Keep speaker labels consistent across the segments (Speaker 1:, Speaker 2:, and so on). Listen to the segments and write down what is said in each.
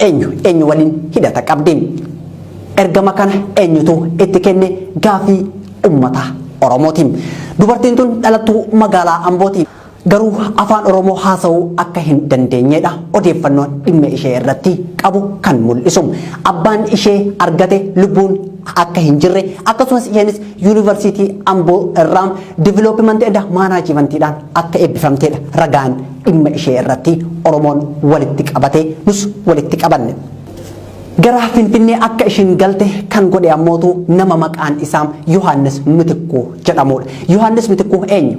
Speaker 1: eenyu waliin hidhata qabdi. Ergama kana eenyutu itti kenne gaafii ummata Oromooti. Dubartiin tun dhalattuu magaalaa Ambooti. Garuu afaan Oromoo haasa'uu akka hin dandeenyedha odeeffannoon dhimma ishee irratti qabu kan mul'isu. Abbaan ishee argate lubbuun akka hin jirre akkasumas isheenis yuunivarsiitii Amboo irraa diviloopimentii edda maanaajimentiidhaan akka eebbifamtedha ragaan dhimma ishee irratti Oromoon walitti qabate nus walitti qabanne. Gara Finfinnee akka ishiin galte kan godhe ammootu nama maqaan isaa Yohaannis Mitikkuu jedhamudha. Yohaannis Mitikkuu eenyu?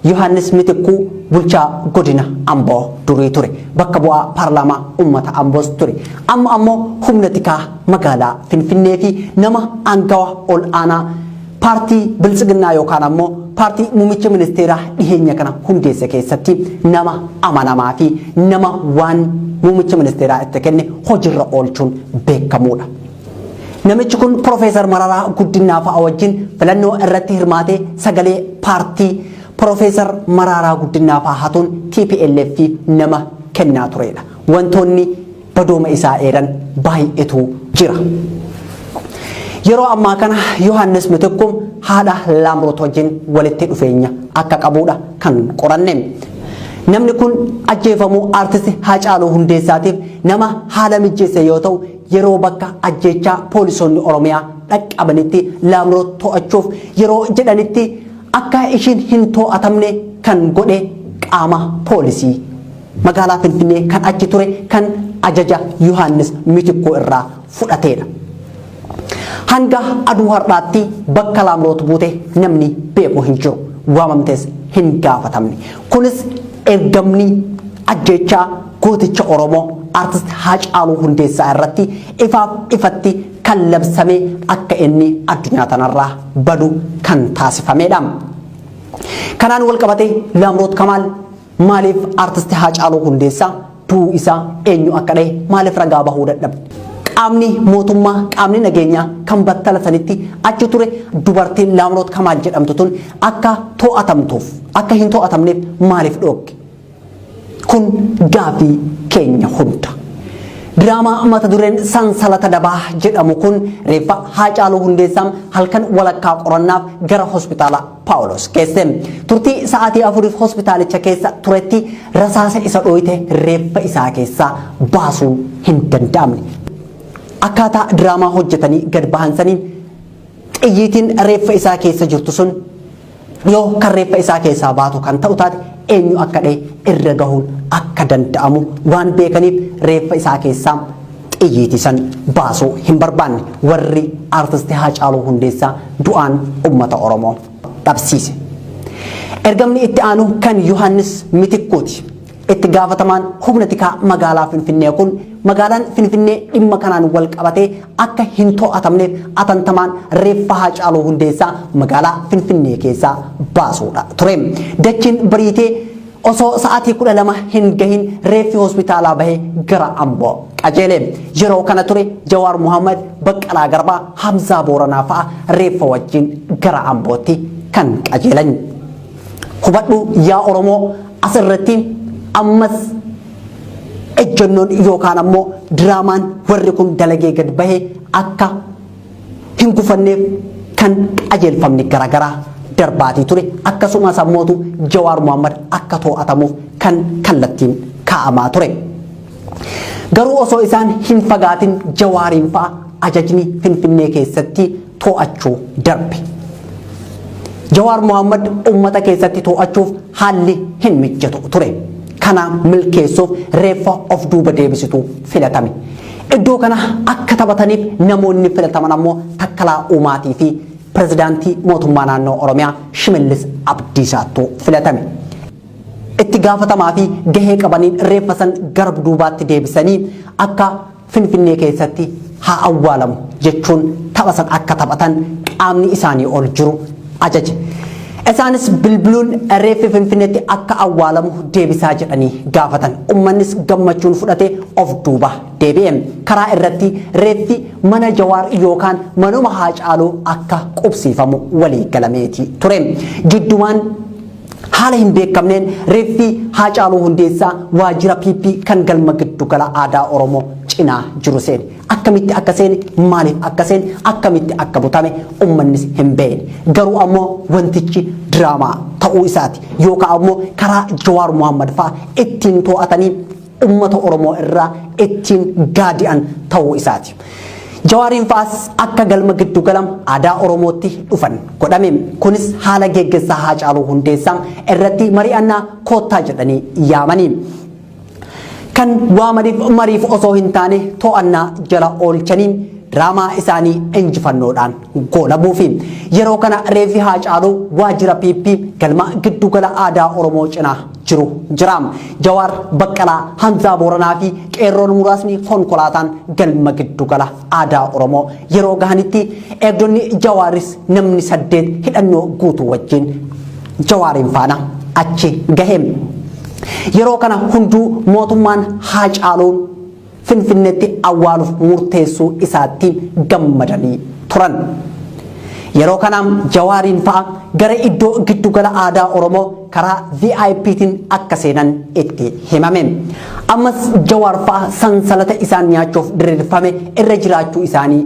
Speaker 1: Yohaannis Mitikkuu bulchaa godina Amboo durii ture. Bakka bu'aa paarlaamaa uummata Amboos ture. Amma ammoo humna tikaa magaalaa Finfinnee fi nama aangawa ol aanaa paartii Biltsiginnaa yookaan ammoo paartii muummicha ministeeraa dhiheenya kana hundeesse keessatti nama amanamaa fi nama waan muummicha ministeeraa itti kenne hojiirra oolchuun beekamuudha. Namichi kun Profeesar Mararaa Guddinaa fa'a wajjin filannoo irratti hirmaatee sagalee paartii Profeesar Mararaa Guddinaa fa'a hatuun TPLF nama kennaa turedha. Wantoonni badooma isaa eeran baay'eetu jira. Yeroo ammaa kana Yohaannis Mitikkuun haadha Laamroot wajjin walitti dhufeenya akka qabuudha kan qoranne. Namni kun ajjeefamuu aartisti Haacaaluu Hundeessaatiif nama haala mijeesse yoo ta'u yeroo bakka ajjeechaa poolisoonni Oromiyaa dhaqqabanitti Laamroot to'achuuf yeroo jedhanitti akka ishiin hin to'atamne kan godhe qaama poolisii magaalaa Finfinnee kan achi ture kan ajaja Yohaannis Mitikkuu irraa fudhateedha. Hanga aduu har'aatti bakka Laamroot buute namni beeku hin jiru. Waamamtees hin gaafatamne. Kunis ergamni ajjeechaa gooticha Oromoo aartist Haacaaluu Hundeessaa irratti ifatti kan labsame akka inni addunyaa tanarraa badu kan taasifamedha. Kanaan wal qabatee Laamroot Kamaal maaliif aartist Haacaaluu Hundeessaa du'uu isaa eenyu akka dhahe maaliif ragaa bahuu dadhabe? Qaamni mootummaa qaamni nageenyaa kan battala sanitti achi ture dubartiin Laamroot Kamaal jedhamtu tun akka to'atamtuuf akka hin to'atamneef maaliif dhookke? Kun gaafii keenya hunda. Diraamaa mata dureen sansalata dabaa jedhamu kun reeffa Haacaaluu Hundeessaa halkan walakkaa qorannaaf gara hospitaala Paawulos geesse. Turtii sa'aatii 4 hospitaalicha keessa turetti rasaasa isa dhooyte reeffa isaa keessaa baasuu hin danda'amne. Akkaataa diraamaa hojjetanii gad bahansaniin xiyyiitiin reeffa isaa keessa jirtu sun yoo kan reeffa isaa keessaa baatu kan ta'u taate eenyu akka dhahe irra gahuun akka danda'amu waan beekaniif reeffa isaa keessaa xiyyiitii san baasuu hin barbaanne warri aartisti Haacaaluu Hundeessaa du'aan uummata Oromoo dhabsiise. Ergamni itti aanu kan Yohaannis Mitikkuuti. Itti gaafatamaan humna tikaa magaalaa Finfinnee kun magaalaan Finfinnee dhimma kanaan wal qabatee akka hin to'atamneef atantamaan reeffa Haacaaluu Hundeessaa magaalaa Finfinnee keessaa baasuudha ture. Dachiin bariitee osoo sa'aatii 12 hin gahin reeffi hospitaalaa bahee gara Amboo qajeele. Yeroo kana ture Jawaar Muhammad, Baqqalaa Garbaa, Hamzaa Booranaa fa'a reeffa wajjin gara Ambootti kan qajeelan. Hubadhu yaa Oromoo asirratti ammas ejjennoon yookaan ammoo diraamaan warri kun dalagee gad bahee akka hin gufanneef kan qajeelfamni garaagaraa darbaatii ture. Akkasumas ammootu Jawaar Muhammad akka to'atamuuf kan kallattiin kaa'amaa ture. Garuu osoo isaan hin fagaatin Jawaariin fa'a ajajni Finfinnee keessatti to'achuu darbe. Jawaar Muhammad uummata keessatti to'achuuf haalli hin mijjatu ture. Kana milkeessuuf reeffa of duuba deebisitu filatame. Iddoo kana akka taphataniif namoonni filataman ammoo Takkalaa Uumaatii fi pirezidaantii mootummaa naannoo Oromiyaa Shimallis Abdiisaattuu filatame. Itti gaafatamaa fi gahee qabaniin reeffa san gara duubaatti deebisanii akka Finfinnee keessatti haa awwaalamu jechuun tapha san akka taphatan qaamni isaanii ol jiru ajaje. Isaanis bilbiluun reeffi Finfinneetti akka awwaalamu deebisaa jedhanii gaafatan. Uummannis gammachuun fudhatee of duuba deebi'e. Karaa irratti reeffi mana Jawaar yookaan manuma Haacaaluu akka qubsiifamu walii galameeti ture. Jiddumaan haala hin beekamneen reeffi Haacaaluu Hundeessaa waajjira PP kan galma giddu gala aadaa Oromoo cinaa jiru seene. Akkamitti akka seene, maaliif akka seene, akkamitti akka butame uummannis hin beekne. Garuu ammoo wantichi diraamaa ta'uu isaati yookaan ammoo karaa Jawaar Mohaammed fa'aa ittiin to'atanii ummata Oromoo irraa ittiin gaadi'an ta'uu isaati. Jawaariin fa'aas akka galma giddu gala aadaa Oromootti dhufan godhame. Kunis haala geggeessaa Haacaaluu Hundeessaa irratti mari'annaa koottaa jedhanii yaamanii. Kan mariif osoo hin taane to'annaa jala oolchaniin diraamaa isaanii injifannoodhaan goolabuufi. Yeroo kana reeffi Haacaaluu waajjira PP galma giddu gala aadaa Oromoo cinaa jiru jiraam. Jawaar Baqqalaa, Hamzaa Booranaa fi qeerroon muraasni konkolaataan galma giddu gala aadaa Oromoo yeroo gahanitti eegdonni Jawaaris namni 8 hidhannoo guutuu wajjin Jawaariin faana achi gaheem. Yeroo kana hunduu mootummaan Haacaaluun Finfinneetti awwaaluuf murteessuu isaatti gammadanii turan. Yeroo kanaan Jawaariin fa'a gara iddoo giddu gala aadaa Oromoo karaa VIPtiin akka seenan itti himame. Ammas Jawaar fa'a sansalata isaan nyaachuuf diriirfame irra jiraachuu isaanii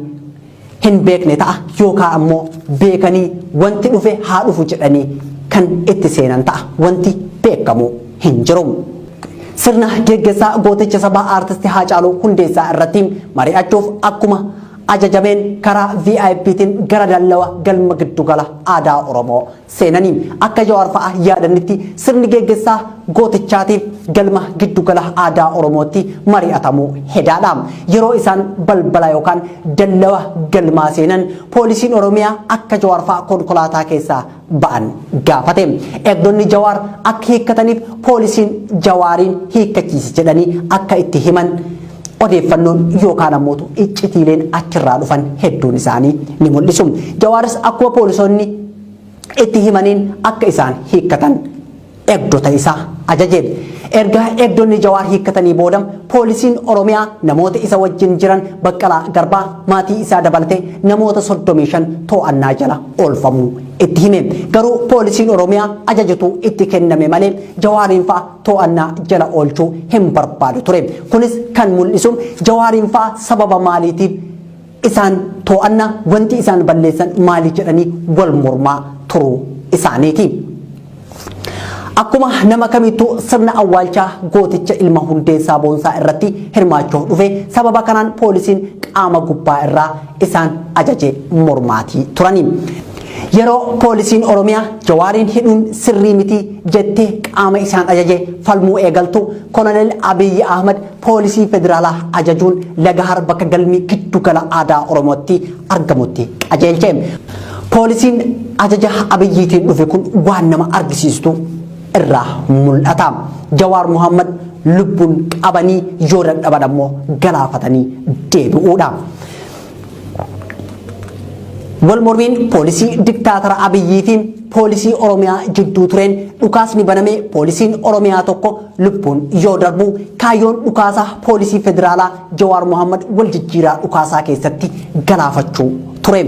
Speaker 1: hin beekne ta'a yookaan ammoo beekanii wanti dhufe haa dhufu jedhanii kan itti seenan ta'a. Wanti beekamu hin jiru. Sirna geggeessaa gooticha sabaa aartistii Haacaaluu Hundeessaa irratti mari'achuuf akkuma ajajameen karaa VIPtiin gara dallawa galma giddu gala aadaa Oromoo seenanii. Akka Jawaar fa'a yaadanitti sirni geggeessaa gootichaatiif galma giddu gala aadaa Oromootti mari'atamuu hedaadha. Yeroo isaan balbala yookaan dallawa galmaa seenan poolisiin Oromiyaa akka Jawaar fa'a konkolaataa keessaa ba'an gaafate. Eegdonni Jawaar akka hiikkataniif poolisiin Jawaariin hiikkachiisi jedhanii akka itti himan odeeffannoon yookaan ammoo iccitiileen achirraa dhufan hedduun isaanii ni mul'isu. Jawaaris akkuma poolisoonni itti himaniin akka isaan hiikkatan eegdota isaa ajaje. Erga eegdonni Jawaar hiikkatanii booda poolisiin Oromiyaa namoota isa wajjin jiran Baqqalaa Garbaa maatii isaa dabalatee namoota 35 to'annaa jala oolfamuu itti hime. Garuu poolisiin Oromiyaa ajajatu itti kenname malee Jawaariin fa'a to'annaa jala oolchuu hin barbaadu ture. Kunis kan mul'isu Jawaariin fa'a sababa maaliitiif isaan to'annaa wanti isaan balleessan maali jedhanii wal mormaa turuu isaaniiti. Akkuma nama kamittuu sirna awwaalchaa gooticha ilma Hundeessaa Boonsaa irratti hirmaachuuf dhufe sababa kanaan poolisiin qaama gubbaa irraa isaan ajaje mormaatii turani. Yeroo poolisiin Oromiyaa Jawaariin hidhuun sirrii miti jettee qaama isaan ajaje falmuu eegaltu Kolonel Abiyyi Ahmad poolisii federaalaa ajajuun Lagahar bakka galmi giddu gala aadaa Oromootti argamutti qajeelche. Poolisiin ajaja Abiyyiitiin dhufe kun waan nama argisiistu irraa mul'ata. Jawaar Mohaammed lubbuun qabanii yoo dadhaban ammoo galaafatanii deebi'uudha. Wal mormiin poolisii diktaatara Abiyyii fi poolisii Oromiyaa jidduu tureen dhukaasni banamee poolisiin Oromiyaa tokko lubbuun yoo darbu kaayyoon dhukaasaa poolisii federaalaa Jawaar Mohaammed wal jijjiiraa dhukaasaa keessatti galaafachuu ture.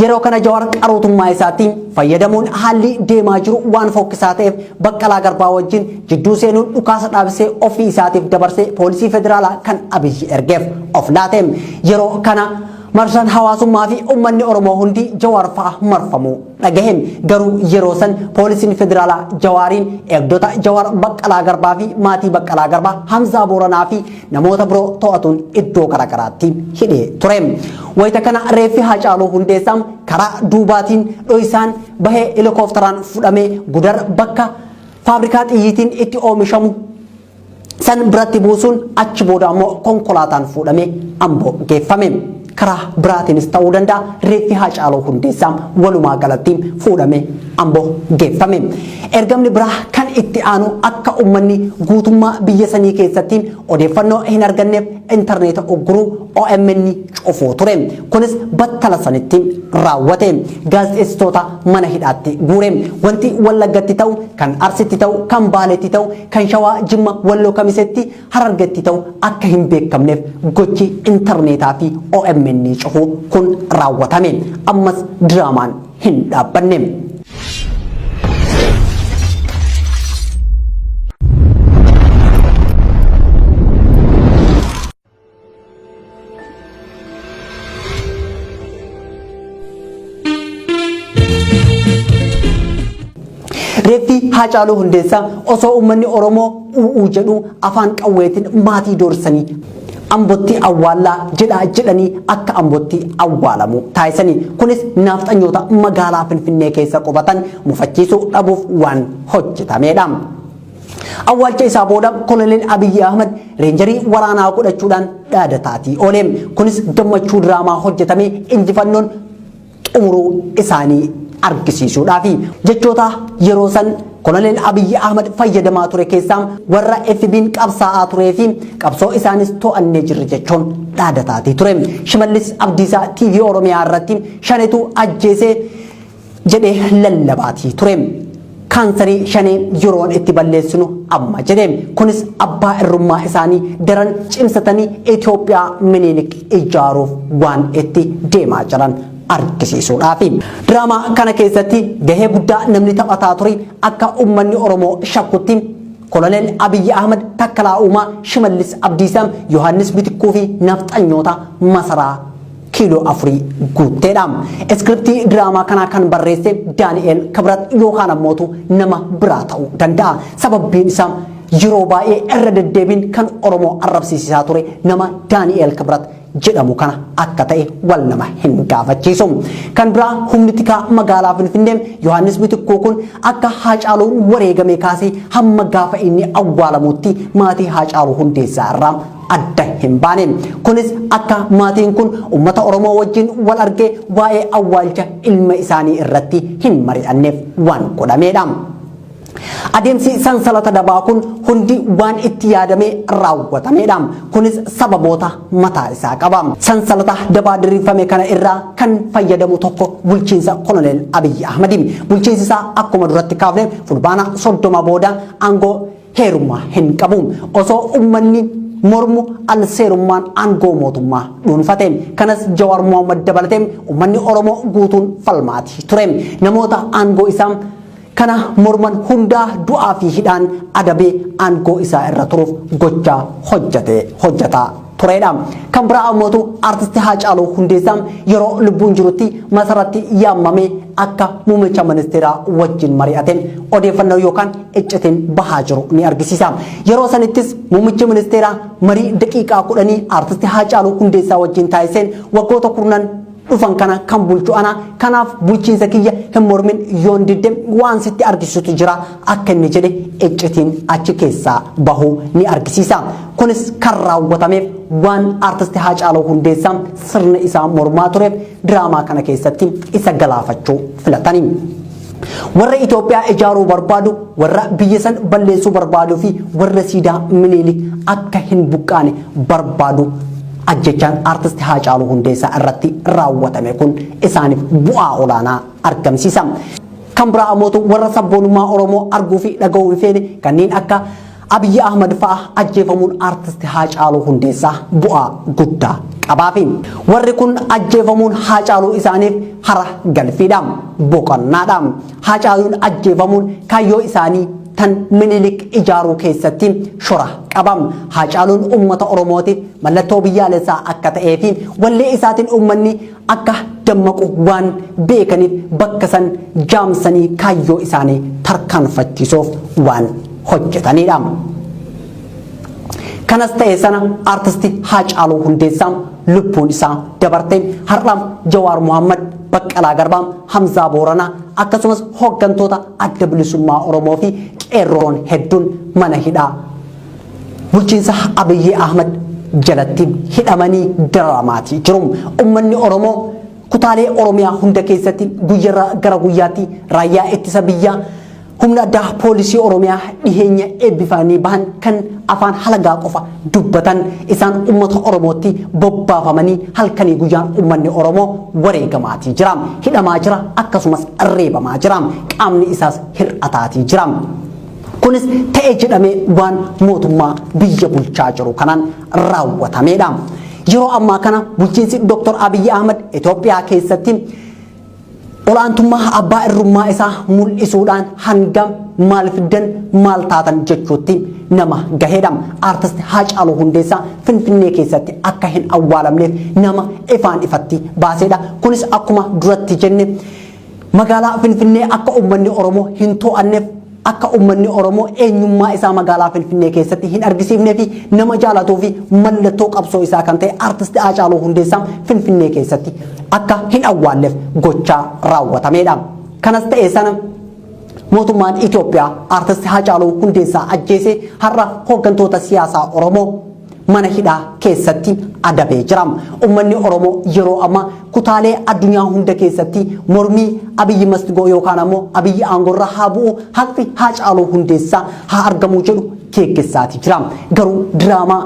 Speaker 1: Yeroo kana Jawaar qarootummaa isaatiin fayyadamuun haalli deemaa jiru waan fokkisaa ta'eef Baqqalaa Garbaa wajjin jidduu seenuun dhukaasa dhaabsee ofii isaatiif dabarsee poolisii federaalaa kan Abiyyi ergeef of laate. Yeroo kana marsaan hawaasummaa fi uummanni Oromoo hundi Jawaar fa'a marfamuu dhagahem. Garuu yeroo san poolisiin federaalaa Jawaariin eegdota Jawaar Baqqalaa Garbaa fi maatii Baqqalaa Garbaa Hamzaa Booranaa fi namoota biroo to'atuun iddoo garaagaraatti hidhee ture. Wayita kana reeffi Haacaaluu Hundeessaa karaa duubaatiin dho'isaan bahee helikoophteraan fudhamee Gudar bakka faabrikaa xiyyiitiin itti oomishamu san biratti buusuun achi booda ammoo konkolaataan fudhamee Amboo geeffame. Karaa biraatiinis ta'uu danda'a reeffi Haacaaluu Hundeessaa walumaa galatti fudhamee Amboo geeffame. Ergamni biraa kan itti aanu akka uummanni guutummaa biyya sanii keessatti odeeffannoo hin arganneef intarneeta ugguruu OMN cufuu ture. Kunis battala sanitti raawwate. Gaazexeessitoota mana hidhaatti guure. Wanti Wallaggatti ta'u, kan Arsitti ta'u, kan Baaleetti ta'u, kan Shawaa Jimma Walloo Kamisetti Harargetti ta'u akka hin beekamneef gochi intarneetaa fi OMN cufuu kun raawwatame. Ammas diraamaan hin dhaabbanne. Reeffi Haacaaluu Hundeessaa osoo uummanni Oromoo uu jedhu afaan qawweetiin maatii doorsanii Ambotti awwaalaa jedhanii akka Ambotti awwaalamu taasisanii kunis nafxanyoota magaalaa Finfinnee keessa qubatan mufachiisuu dhabuuf waan hojjetamedha. Awwaalcha isaa booda Koloneel Abiyyi Ahmad reenjarii waraanaa godhachuudhaan dhaadataati ooleem. Kunis gammachuu diraamaa hojjetamee injifannoon xumuruu isaanii argisiisuudhaafi jechoota yeroo san Koloneel Abiyyi Ahmad fayyadamaa ture keessaa warra FB'n qabsaa'aa turee fi qabsoo isaanis to'annee jirra jechuun dhaadataati ture. Shimallis Abdiisaa TV Oromiyaa irratti shanetu ajjeesee jedhee lallabaatii ture. Kaansarii shanee yeroon itti balleessinu amma jedhe. Kunis abbaa irrummaa isaanii daran cimsatanii Itoophiyaa Minilik ijaaruuf waan itti deemaa jiran argisiisuudhaafi. Diraamaa kana keessatti gahee guddaa namni taphataa ture akka uummanni Oromoo shakkutti Koloneel Abiyyi Ahmad, Takkalaa Uumaa, Shimallis Abdiisaa, Yohaannis Bitikkuu fi nafxanyoota masaraa kiiloo 4 guutteedha. Iskiriptii diraamaa kanaa kan barreesse Daani'eel Kibrat yookaan ammootu nama biraa ta'uu danda'a. Sababbiin isaa yeroo baay'ee irra deddeebiin kan Oromoo arrabsiisaa ture nama Daani'eel Kibrat jedhamu kana akka ta'e wal nama hin gaafachiisu. Kan biraa humni tikaa magaalaa Finfinnee Yohaannis Bitikkuu kun akka Haacaaluun wareegame kaasee hamma gaafa inni awwaalamutti maatii Haacaaluu Hundeessaa irraa adda hin baane. Kunis akka maatiin kun uummata Oromoo wajjin wal argee waa'ee awwaalcha ilma isaanii irratti hin mari'anneef waan godhamedha. Adeemsi sansalata dabaa kun hundi waan itti yaadamee raawwatamedha. Kunis sababoota mataa isaa qaba. Sansalata dabaa diriirfame kana irraa kan fayyadamu tokko bulchiinsa Koloneel Abiyyi Ahmad. Bulchiinsi isaa akkuma duratti kaafne fulbaana 30 booda aangoo heerummaa hin qabu. Osoo uummanni mormu al seerummaan aangoo mootummaa dhuunfate. Kanas Jawaar Mohaammed dabalatee uummanni Oromoo guutuun falmaati ture. Namoota aangoo isaa kana morman hundaa du'aa fi hidhaan adabee aangoo isaa irra turuuf gochaa hojjetaa turedha. Kan biraa ammootu artisti Haacaaluu Hundeessaa yeroo lubbuun jirutti masaratti yaamamee akka muummicha ministeeraa wajjin mari'ateen odeeffannoo yookaan iccitiin bahaa jiru ni argisiisa. Yeroo sanittis muummichi ministeeraa marii daqiiqaa 10 artisti Haacaaluu Hundeessaa wajjin taasiseen waggoota 10 dhufan kana kan bulchu ana kanaaf bulchiinsa kiyya hin mormin yoon didde waan sitti argisiisu jira akka inni jedhe iccitiin achi keessaa bahuu ni argisiisa. Kunis kan raawwatameef waan artisti Haacaaluu Hundeessaa sirna isaa mormaa tureef diraamaa kana keessatti isa galaafachuu filatanii. Warra Itoophiyaa ijaaruu barbaadu, warra biyya san balleessuu barbaaduu fi warra siidaa Minilik akka hin buqqaane barbaadu ajjechaan artisti Haacaaluu Hundeessaa irratti raawwatame kun isaaniif bu'aa olaanaa argamsiisa. Kan biraa ammootu warra sabboonummaa Oromoo arguu fi dhaga'uu feene kanneen akka Abiyyi Ahmad fa'a ajjeefamuun artisti Haacaaluu Hundeessaa bu'aa guddaa qabaafi. Warri kun ajjeefamuun Haacaaluu isaaniif hara galfiidha, boqonnaadha. Haacaaluun ajjeefamuun kaayyoo isaanii tan Minilik ijaaruu keessatti shora qabam. Haacaaluun uummata Oromootiif mallattoo biyyaalessaa akka ta'ee fi wallee isaatiin uummanni akka dammaqu waan beekaniif bakka san jaamsanii kaayyoo isaanii tarkaanfachiisuuf waan hojjetanidha. Kanas ta'e sana artisti Haacaaluu Hundeessaa lubbuun isaa dabarte har'aam Jawaar Mohaammed, Baqqalaa Garbaa, Hamzaa Booranaa akkasumas hooggantoota adda bilisummaa Oromoo fi qeerroon hedduun mana hidhaa bulchiinsa Abiyyi Ahmad jalatti hidhamanii dararamaati jiru. Uummanni Oromoo kutaalee Oromiyaa hunda keessatti guyyarraa gara guyyaatti raayyaa ittisa biyyaa humna addaa poolisii Oromiyaa dhiheenya eebbifanii bahan kan afaan halagaa qofa dubbatan isaan uummata Oromootti bobbaafamanii halkanii guyyaan uummanni Oromoo wareegamaatii jira, hidhamaa jira, akkasumas reebamaa jira, qaamni isaas hir'ataatii jira. Kunis ta'ee jedhamee waan mootummaa biyya bulchaa jiru kanaan raawwatamedha. Yeroo ammaa kana bulchiinsi Dr. Abiyyi Ahmad Itoophiyaa keessatti olaantummaa abbaa irrummaa isaa mul'isuudhaan hanga maal fiddan maal taatan jechuutti nama gaheedha. Artisti Haacaaluu Hundeessaa Finfinnee keessatti akka hin awwaalamneef nama ifaan ifatti baaseedha. Kunis akkuma duratti jenne magaalaa Finfinnee akka uummanni Oromoo hin to'anneef akka ummanni Oromoo eenyummaa isaa magaalaa Finfinnee keessatti hin argisiifnee fi nama jaalatuu fi mallattoo qabsoo isaa kan ta'e artist Haacaaluu Hundeessaa Finfinnee keessatti akka hin awwaalleef gochaa raawwatameedha. Kanas ta'ee sana mootummaan Itoophiyaa artist Haacaaluu Hundeessaa ajjeesee har'a hooggantoota siyaasaa Oromoo mana hidhaa keessatti adabee jira. Ummanni Oromoo yeroo amma kutaalee addunyaa hunda keessatti mormii Abiyyi Mastigoo yookaan ammoo Abiyyi aangorra haa bu'u haqni Haacaaluu Hundeessaa haa argamu jedhu geggeessaati jira. Garuu diraamaa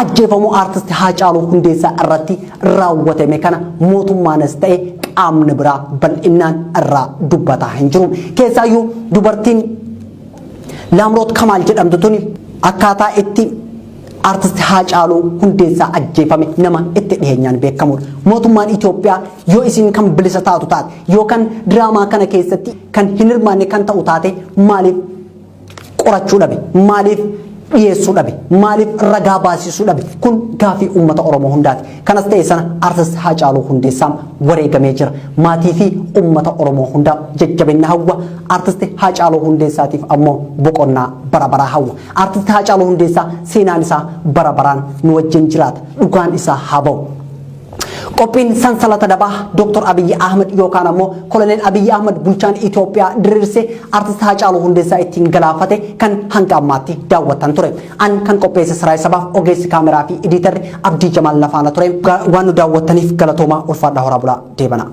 Speaker 1: ajjeefamuu artist Haacaaluu Hundeessaa irratti raawwatame kana mootummaanis ta'e qaamni biraa bal'inaan irraa dubbataa hin jiru. Keessaayyuu dubartiin Laamroot Kamaal jedhamtu tuni akkaataa itti artist Haacaaluu Hundeessaa ajjeefame nama itti dhiheenyaan beekamudha. Mootummaan Itoophiyaa yoo isin kan bilisa taatu taate yookaan diraamaa kana keessatti kan hin hirmaanne kan ta'u taate maaliif qorachuu dhabe? Maaliif dhiyeessuu dhabe? Maaliif ragaa baasisuu dhabe? Kun gaafii uummata Oromoo hundaati. Kanas ta'e sana artist Haacaaluu Hundeessaa wareegamee jira. Maatii fi uummata Oromoo hundaa jajjabinna hawwa. Artist Haacaaluu Hundeessaatiif ammoo boqonnaa bara baraa hawwa. Artist Haacaaluu Hundeessaa seenaan isaa bara baraan nu wajjin jiraata. Dhugaan isaa haa ba'u. Qophiin sansalata dabaa Dr. Abiyyi Ahmed yookaan ammoo Koloneel Abiyyi Ahmed bulchaan Itoophiyaa diriirsee artist Haacaaluu Hundeessaa ittiin galaafate kan hanga ammaatti daawwatan ture. An kan qopheesse Siraay Sabaaf ogeessi kaameraa fi editarri Abdii Jamaal Lafaana ture. Waan nu daawwattaniif galatoomaa ulfaadhaa horaa bulaa deebana.